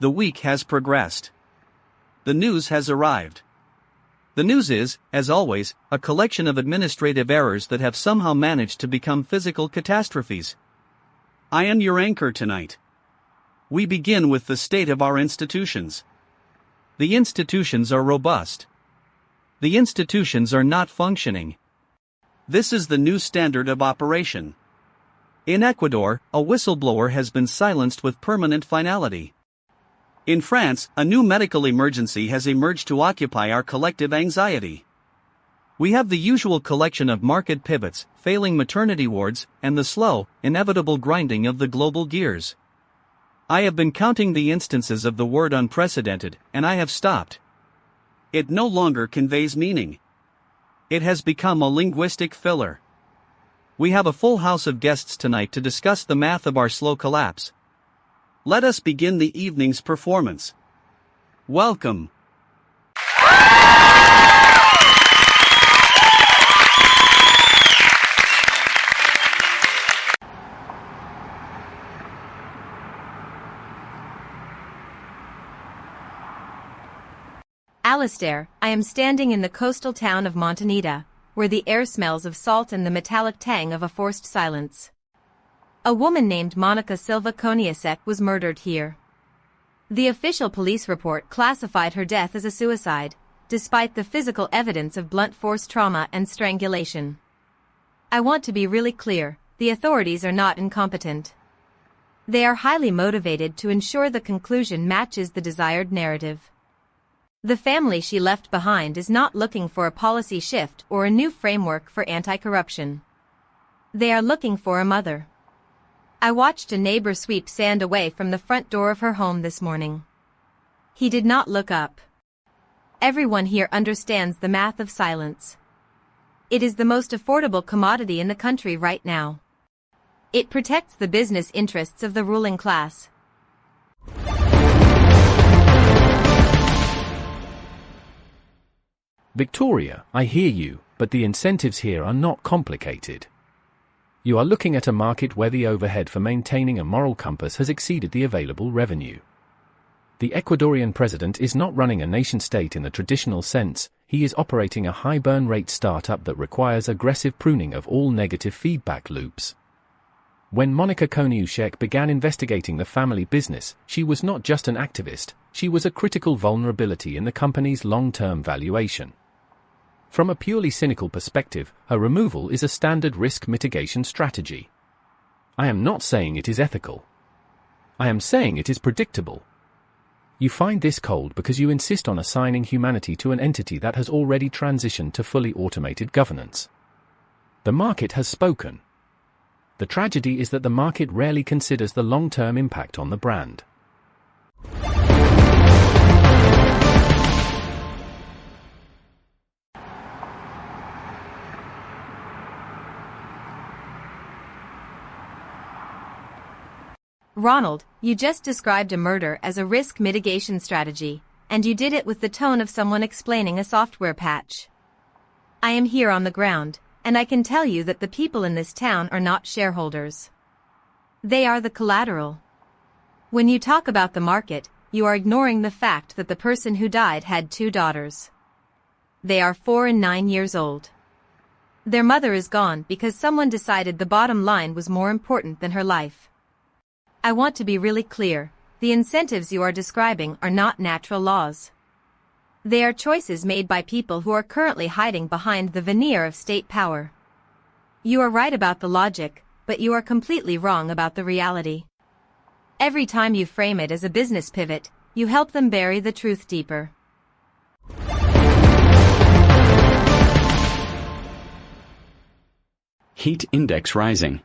the week has progressed. The news has arrived. The news is, as always, a collection of administrative errors that have somehow managed to become physical catastrophes. I am your anchor tonight. We begin with the state of our institutions. The institutions are robust. The institutions are not functioning. This is the new standard of operation. In Ecuador, a whistleblower has been silenced with permanent finality. In France, a new medical emergency has emerged to occupy our collective anxiety. We have the usual collection of market pivots, failing maternity wards, and the slow, inevitable grinding of the global gears. I have been counting the instances of the word unprecedented, and I have stopped. It no longer conveys meaning. It has become a linguistic filler. We have a full house of guests tonight to discuss the math of our slow collapse. Let us begin the evening's performance. Welcome. Alistair, I am standing in the coastal town of Montanita, where the air smells of salt and the metallic tang of a forced silence. A woman named Monica Silva Koniasek was murdered here. The official police report classified her death as a suicide, despite the physical evidence of blunt force trauma and strangulation. I want to be really clear, the authorities are not incompetent. They are highly motivated to ensure the conclusion matches the desired narrative. The family she left behind is not looking for a policy shift or a new framework for anti-corruption. They are looking for a mother. I watched a neighbor sweep sand away from the front door of her home this morning. He did not look up. Everyone here understands the math of silence. It is the most affordable commodity in the country right now. It protects the business interests of the ruling class. Victoria, I hear you, but the incentives here are not complicated. You are looking at a market where the overhead for maintaining a moral compass has exceeded the available revenue. The Ecuadorian president is not running a nation-state in the traditional sense, he is operating a high burn rate startup that requires aggressive pruning of all negative feedback loops. When Monica Koniuszek began investigating the family business, she was not just an activist, she was a critical vulnerability in the company's long-term valuation. From a purely cynical perspective, her removal is a standard risk mitigation strategy. I am not saying it is ethical. I am saying it is predictable. You find this cold because you insist on assigning humanity to an entity that has already transitioned to fully automated governance. The market has spoken. The tragedy is that the market rarely considers the long-term impact on the brand. Ronald, you just described a murder as a risk mitigation strategy, and you did it with the tone of someone explaining a software patch. I am here on the ground, and I can tell you that the people in this town are not shareholders. They are the collateral. When you talk about the market, you are ignoring the fact that the person who died had 2 daughters. They are 4 and 9 years old. Their mother is gone because someone decided the bottom line was more important than her life. I want to be really clear, the incentives you are describing are not natural laws. They are choices made by people who are currently hiding behind the veneer of state power. You are right about the logic, but you are completely wrong about the reality. Every time you frame it as a business pivot, you help them bury the truth deeper. Heat index rising.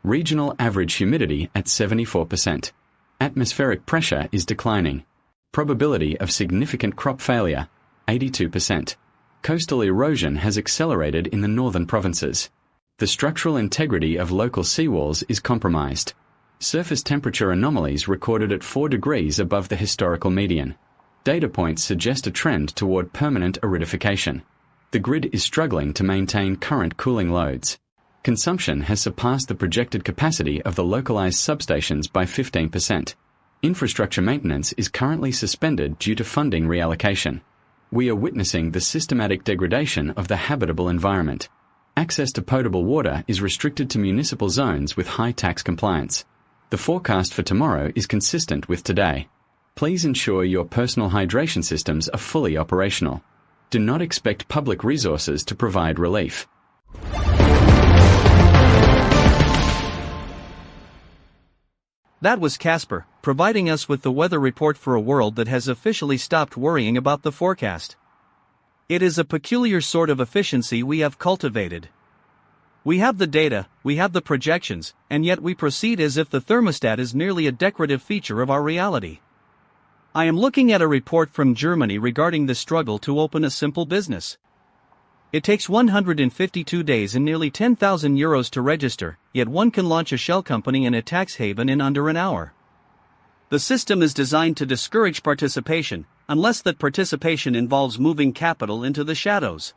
Regional average humidity at 74%. Atmospheric pressure is declining. Probability of significant crop failure, 82%. Coastal erosion has accelerated in the northern provinces. The structural integrity of local seawalls is compromised. Surface temperature anomalies recorded at 4 degrees above the historical median. Data points suggest a trend toward permanent aridification. The grid is struggling to maintain current cooling loads. Consumption has surpassed the projected capacity of the localized substations by 15%. Infrastructure maintenance is currently suspended due to funding reallocation. We are witnessing the systematic degradation of the habitable environment. Access to potable water is restricted to municipal zones with high tax compliance. The forecast for tomorrow is consistent with today. Please ensure your personal hydration systems are fully operational. Do not expect public resources to provide relief. That was Casper, providing us with the weather report for a world that has officially stopped worrying about the forecast. It is a peculiar sort of efficiency we have cultivated. We have the data, we have the projections, and yet we proceed as if the thermostat is merely a decorative feature of our reality. I am looking at a report from Germany regarding the struggle to open a simple business. It takes 152 days and nearly 10,000 euros to register, yet one can launch a shell company in a tax haven in under an hour. The system is designed to discourage participation, unless that participation involves moving capital into the shadows.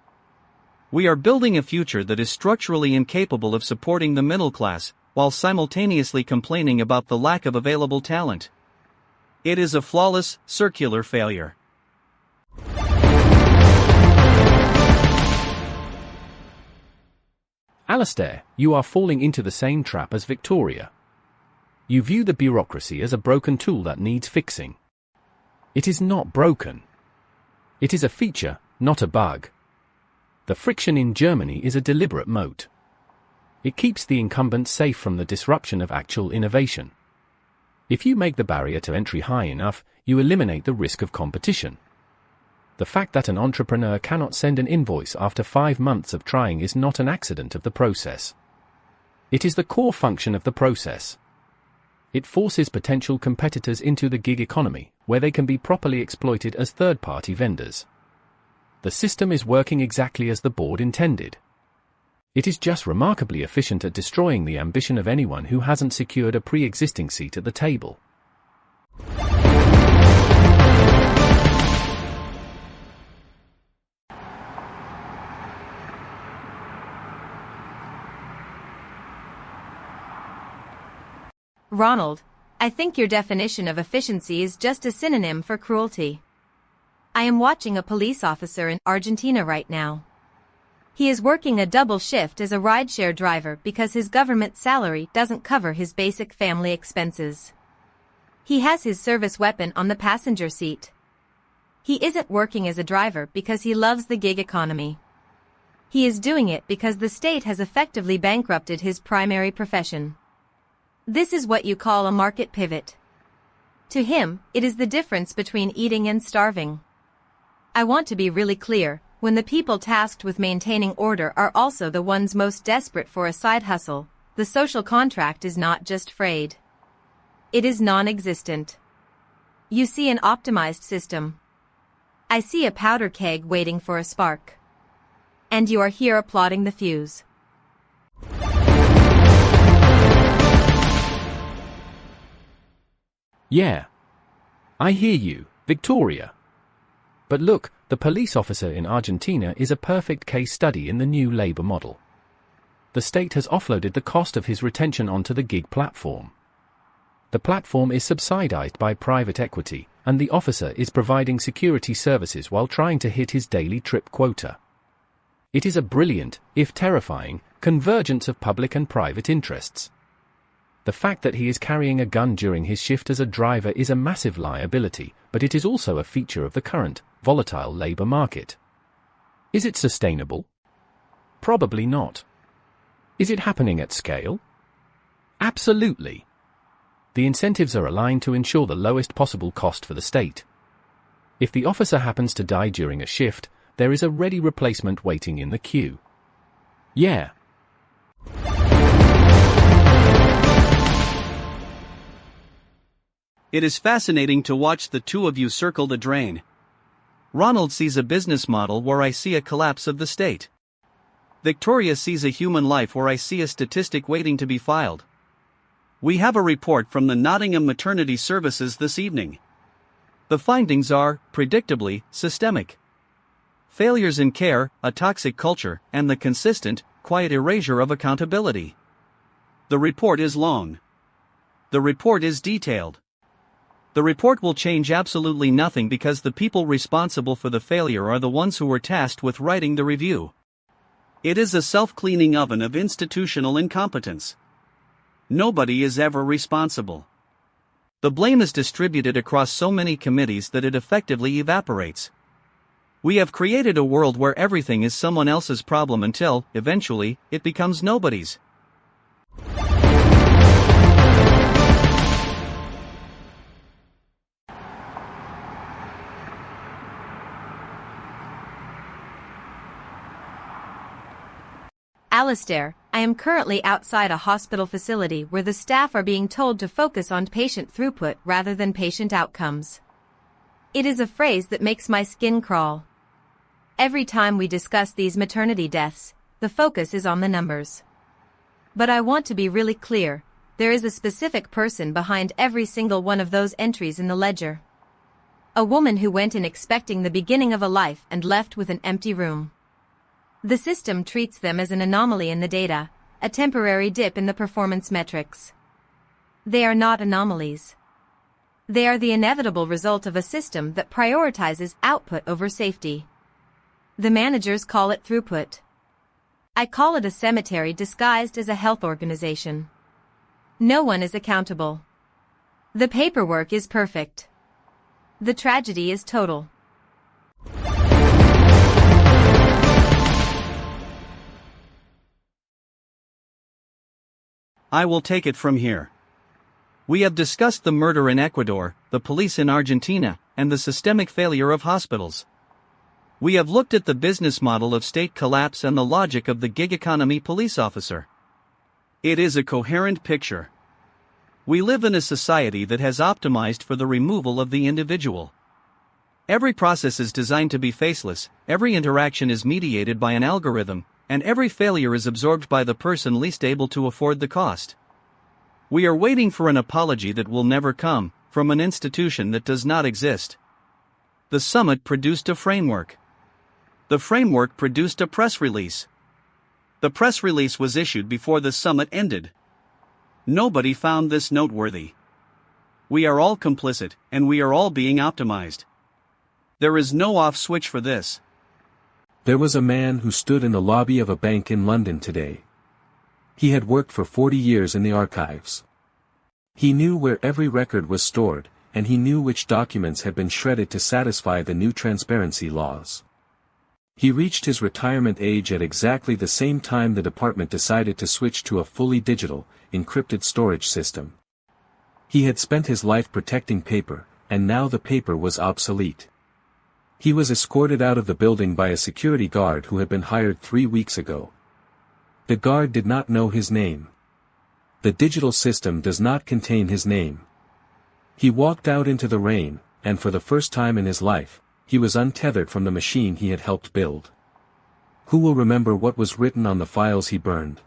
We are building a future that is structurally incapable of supporting the middle class, while simultaneously complaining about the lack of available talent. It is a flawless, circular failure. Alastair, you are falling into the same trap as Victoria. You view the bureaucracy as a broken tool that needs fixing. It is not broken. It is a feature, not a bug. The friction in Germany is a deliberate moat. It keeps the incumbents safe from the disruption of actual innovation. If you make the barrier to entry high enough, you eliminate the risk of competition. The fact that an entrepreneur cannot send an invoice after 5 months of trying is not an accident of the process. It is the core function of the process. It forces potential competitors into the gig economy, where they can be properly exploited as third-party vendors. The system is working exactly as the board intended. It is just remarkably efficient at destroying the ambition of anyone who hasn't secured a pre-existing seat at the table. Ronald, I think your definition of efficiency is just a synonym for cruelty. I am watching a police officer in Argentina right now. He is working a double shift as a rideshare driver because his government salary doesn't cover his basic family expenses. He has his service weapon on the passenger seat. He isn't working as a driver because he loves the gig economy. He is doing it because the state has effectively bankrupted his primary profession. This is what you call a market pivot. To him, it is the difference between eating and starving. I want to be really clear, when the people tasked with maintaining order are also the ones most desperate for a side hustle, the social contract is not just frayed. It is non-existent. You see an optimized system. I see a powder keg waiting for a spark. And you are here applauding the fuse. Yeah. I hear you, Victoria. But look, the police officer in Argentina is a perfect case study in the new labor model. The state has offloaded the cost of his retention onto the gig platform. The platform is subsidized by private equity, and the officer is providing security services while trying to hit his daily trip quota. It is a brilliant, if terrifying, convergence of public and private interests. The fact that he is carrying a gun during his shift as a driver is a massive liability, but it is also a feature of the current, volatile labor market. Is it sustainable? Probably not. Is it happening at scale? Absolutely. The incentives are aligned to ensure the lowest possible cost for the state. If the officer happens to die during a shift, there is a ready replacement waiting in the queue. Yeah. It is fascinating to watch the two of you circle the drain. Ronald sees a business model where I see a collapse of the state. Victoria sees a human life where I see a statistic waiting to be filed. We have a report from the Nottingham Maternity Services this evening. The findings are, predictably, systemic. Failures in care, a toxic culture, and the consistent, quiet erasure of accountability. The report is long. The report is detailed. The report will change absolutely nothing because the people responsible for the failure are the ones who were tasked with writing the review. It is a self-cleaning oven of institutional incompetence. Nobody is ever responsible. The blame is distributed across so many committees that it effectively evaporates. We have created a world where everything is someone else's problem until, eventually, it becomes nobody's. Alistair, I am currently outside a hospital facility where the staff are being told to focus on patient throughput rather than patient outcomes. It is a phrase that makes my skin crawl. Every time we discuss these maternity deaths, the focus is on the numbers. But I want to be really clear, there is a specific person behind every single one of those entries in the ledger. A woman who went in expecting the beginning of a life and left with an empty room. The system treats them as an anomaly in the data, a temporary dip in the performance metrics. They are not anomalies. They are the inevitable result of a system that prioritizes output over safety. The managers call it throughput. I call it a cemetery disguised as a health organization. No one is accountable. The paperwork is perfect. The tragedy is total. I will take it from here. We have discussed the murder in Ecuador, the police in Argentina, and the systemic failure of hospitals. We have looked at the business model of state collapse and the logic of the gig economy police officer. It is a coherent picture. We live in a society that has optimized for the removal of the individual. Every process is designed to be faceless, every interaction is mediated by an algorithm, and every failure is absorbed by the person least able to afford the cost. We are waiting for an apology that will never come, from an institution that does not exist. The summit produced a framework. The framework produced a press release. The press release was issued before the summit ended. Nobody found this noteworthy. We are all complicit, and we are all being optimized. There is no off switch for this. There was a man who stood in the lobby of a bank in London today. He had worked for 40 years in the archives. He knew where every record was stored, and he knew which documents had been shredded to satisfy the new transparency laws. He reached his retirement age at exactly the same time the department decided to switch to a fully digital, encrypted storage system. He had spent his life protecting paper, and now the paper was obsolete. He was escorted out of the building by a security guard who had been hired 3 weeks ago. The guard did not know his name. The digital system does not contain his name. He walked out into the rain, and for the first time in his life, he was untethered from the machine he had helped build. Who will remember what was written on the files he burned?